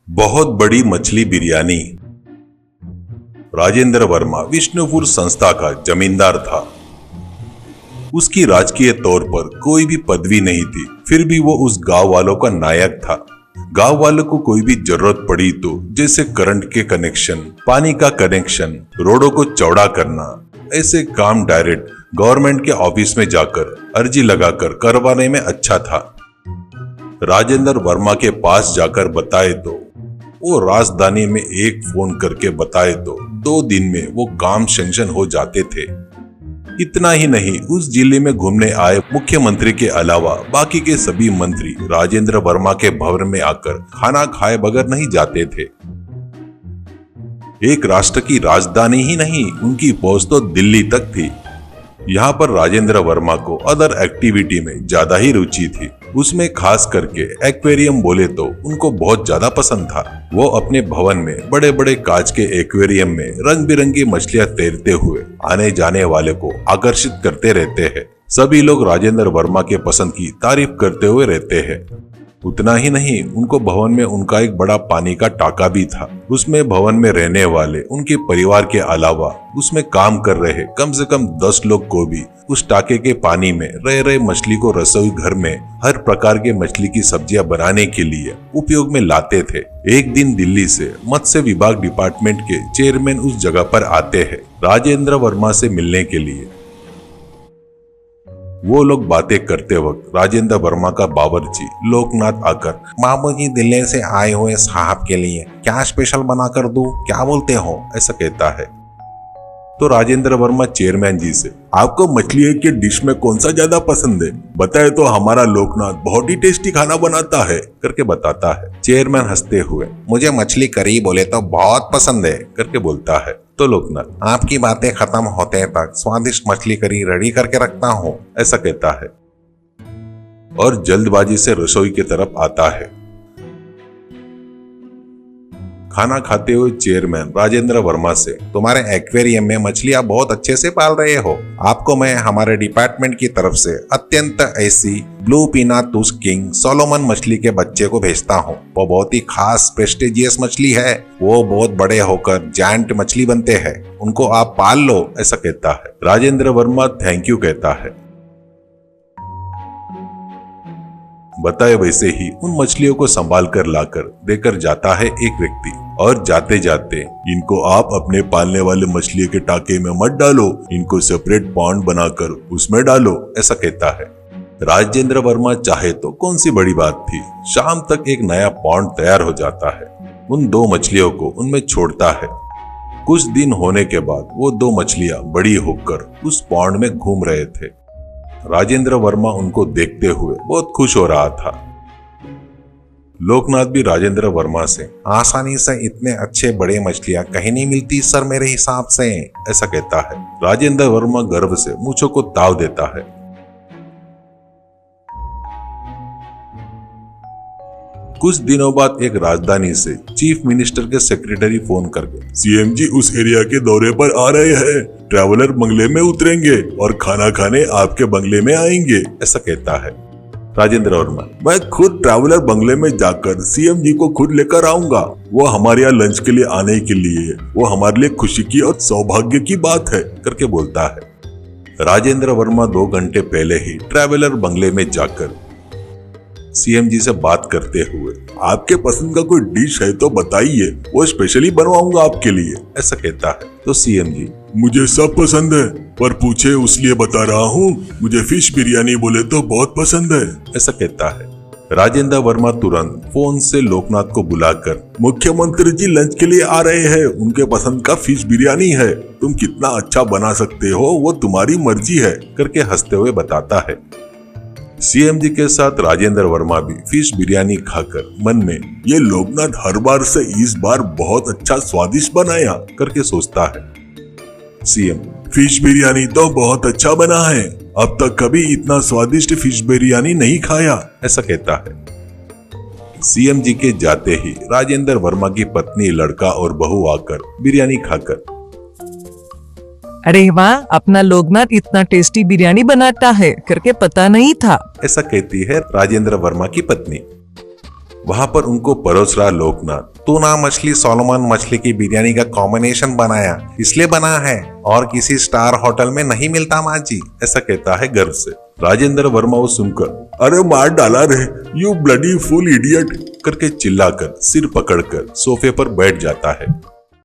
बहुत बड़ी मछली बिरयानी। राजेंद्र वर्मा विष्णुपुर संस्था का जमींदार था। उसकी राजकीय तौर पर कोई भी पदवी नहीं थी, फिर भी वो उस गांव वालों का नायक था। गांव वालों को कोई भी जरूरत पड़ी तो जैसे करंट के कनेक्शन, पानी का कनेक्शन, रोडों को चौड़ा करना, ऐसे काम डायरेक्ट गवर्नमेंट के ऑफिस में जाकर अर्जी लगाकर करवाने में अच्छा था। राजेंद्र वर्मा के पास जाकर बताए तो वो राजधानी में एक फोन करके बताए तो 2 दिन में वो काम सैंक्शन हो जाते थे। इतना ही नहीं, उस जिले में घूमने आए मुख्यमंत्री के अलावा बाकी के सभी मंत्री राजेंद्र वर्मा के भवन में आकर खाना खाए बगैर नहीं जाते थे। एक राष्ट्र की राजधानी ही नहीं, उनकी पहुंच तो दिल्ली तक थी। यहाँ पर राजेंद्र वर्मा को अदर एक्टिविटी में ज्यादा ही रुचि थी। उसमें खास करके एक्वेरियम बोले तो उनको बहुत ज्यादा पसंद था। वो अपने भवन में बड़े बड़े कांच के एक्वेरियम में रंग बिरंगी मछलियां तैरते हुए आने जाने वाले को आकर्षित करते रहते हैं। सभी लोग राजेंद्र वर्मा के पसंद की तारीफ करते हुए रहते हैं। उतना ही नहीं, उनको भवन में उनका एक बड़ा पानी का टाका भी था। उसमें भवन में रहने वाले उनके परिवार के अलावा उसमें काम कर रहे कम से कम 10 लोग को भी उस टाके के पानी में रह रहे मछली को रसोई घर में हर प्रकार के मछली की सब्जियां बनाने के लिए उपयोग में लाते थे। एक दिन दिल्ली से मत्स्य विभाग डिपार्टमेंट के चेयरमैन उस जगह पर आते हैं राजेंद्र वर्मा से मिलने के लिए। वो लोग बातें करते वक्त राजेंद्र वर्मा का बावर्ची लोकनाथ आकर, बाबूजी दिल्ली से आए हुए साहब के लिए क्या स्पेशल बना कर दूं, क्या बोलते हो, ऐसा कहता है। तो राजेंद्र वर्मा चेयरमैन जी से, आपको मछली के डिश में कौन सा ज्यादा पसंद है, बताए तो हमारा लोकनाथ बहुत ही टेस्टी खाना बनाता है करके बताता है। चेयरमैन हंसते हुए, मुझे मछली करी बोले तो बहुत पसंद है करके बोलता है। तो लोकनाथ, आपकी बातें खत्म होते तक स्वादिष्ट मछली करी रेडी करके रखता हूँ, ऐसा कहता है और जल्दबाजी से रसोई की तरफ आता है। खाना खाते हुए चेयरमैन राजेंद्र वर्मा से, तुम्हारे एक्वेरियम में मछलियां बहुत अच्छे से पाल रहे हो। आपको मैं हमारे डिपार्टमेंट की तरफ से अत्यंत ऐसी ब्लू पीना तुस किंग सोलोमन मछली के बच्चे को भेजता हूँ। वो बहुत ही खास प्रेस्टिजियस मछली है। वो बहुत बड़े होकर जायंट मछली बनते हैं, उनको आप पाल लो, ऐसा कहता है। राजेंद्र वर्मा थैंक यू कहता है। बताए वैसे ही उन मछलियों को संभाल कर लाकर देकर जाता है एक व्यक्ति, और जाते जाते, इनको आप अपने पालने वाले मछली के टाके में मत डालो, इनको सेपरेट पॉन्ड बनाकर उसमें डालो, ऐसा कहता है। राजेंद्र वर्मा चाहे तो कौन सी बड़ी बात थी, शाम तक एक नया पॉन्ड तैयार हो जाता है। उन 2 मछलियों को उनमें छोड़ता है। कुछ दिन होने के बाद वो 2 मछलियां बड़ी होकर उस पॉन्ड में घूम रहे थे। राजेंद्र वर्मा उनको देखते हुए बहुत खुश हो रहा था। लोकनाथ भी राजेंद्र वर्मा से, आसानी से इतने अच्छे बड़े मछलियां कहीं नहीं मिलती सर मेरे हिसाब से, ऐसा कहता है। राजेंद्र वर्मा गर्व से मूंछों को ताव देता है। कुछ दिनों बाद एक राजधानी से चीफ मिनिस्टर के सेक्रेटरी फोन करके, सीएम जी उस एरिया के दौरे पर आ रहे हैं, ट्रैवलर बंगले में उतरेंगे और खाना खाने आपके बंगले में आएंगे, ऐसा कहता है। राजेंद्र वर्मा, मैं खुद ट्रैवलर बंगले में जाकर सीएम जी को खुद लेकर आऊंगा। वो हमारे यहाँ लंच के लिए आने के लिए, वो हमारे लिए खुशी की और सौभाग्य की बात है करके बोलता है। राजेंद्र वर्मा 2 घंटे पहले ही ट्रैवलर बंगले में जाकर सीएम जी से बात करते हुए, आपके पसंद का कोई डिश है तो बताइए, वो स्पेशली बनवाऊंगा आपके लिए, ऐसा कहता है। तो सीएम जी, मुझे सब पसंद है, पर पूछे उसलिए बता रहा हूँ, मुझे फिश बिरयानी बोले तो बहुत पसंद है, ऐसा कहता है। राजेंद्र वर्मा तुरंत फोन से लोकनाथ को बुलाकर, मुख्यमंत्री जी लंच के लिए आ रहे हैं, उनके पसंद का फिश बिरयानी है, तुम कितना अच्छा बना सकते हो वो तुम्हारी मर्जी है करके हंसते हुए बताता है। सीएम जी के साथ राजेंद्र वर्मा भी फिश बिरयानी खाकर मन में, ये लोकनाथ हर बार से इस बार बहुत अच्छा स्वादिष्ट बनाया करके सोचता है। सीएम, फिश बिरयानी तो बहुत अच्छा बना है, अब तक कभी इतना स्वादिष्ट फिश बिरयानी नहीं खाया, ऐसा कहता है। सीएम जी के जाते ही राजेंद्र वर्मा की पत्नी, लड़का और बहू आकर बिरयानी खाकर, अरे वाह, अपना लोकनाथ इतना टेस्टी बिरयानी बनाता है करके पता नहीं था, ऐसा कहती है राजेंद्र वर्मा की पत्नी। वहां पर उनको परोस रहा लोकनाथ टूना मछली सोलोमन मछली की बिरयानी का कॉम्बिनेशन बनाया, इसलिए बना है और किसी स्टार होटल में नहीं मिलता माँ जी, ऐसा कहता है गर्व से। राजेंद्र वर्मा वो सुनकर अरे मार डाला रे, यू ब्लडी फुल इडियट करके चिल्लाकर सिर पकड़कर सोफे पर बैठ जाता है।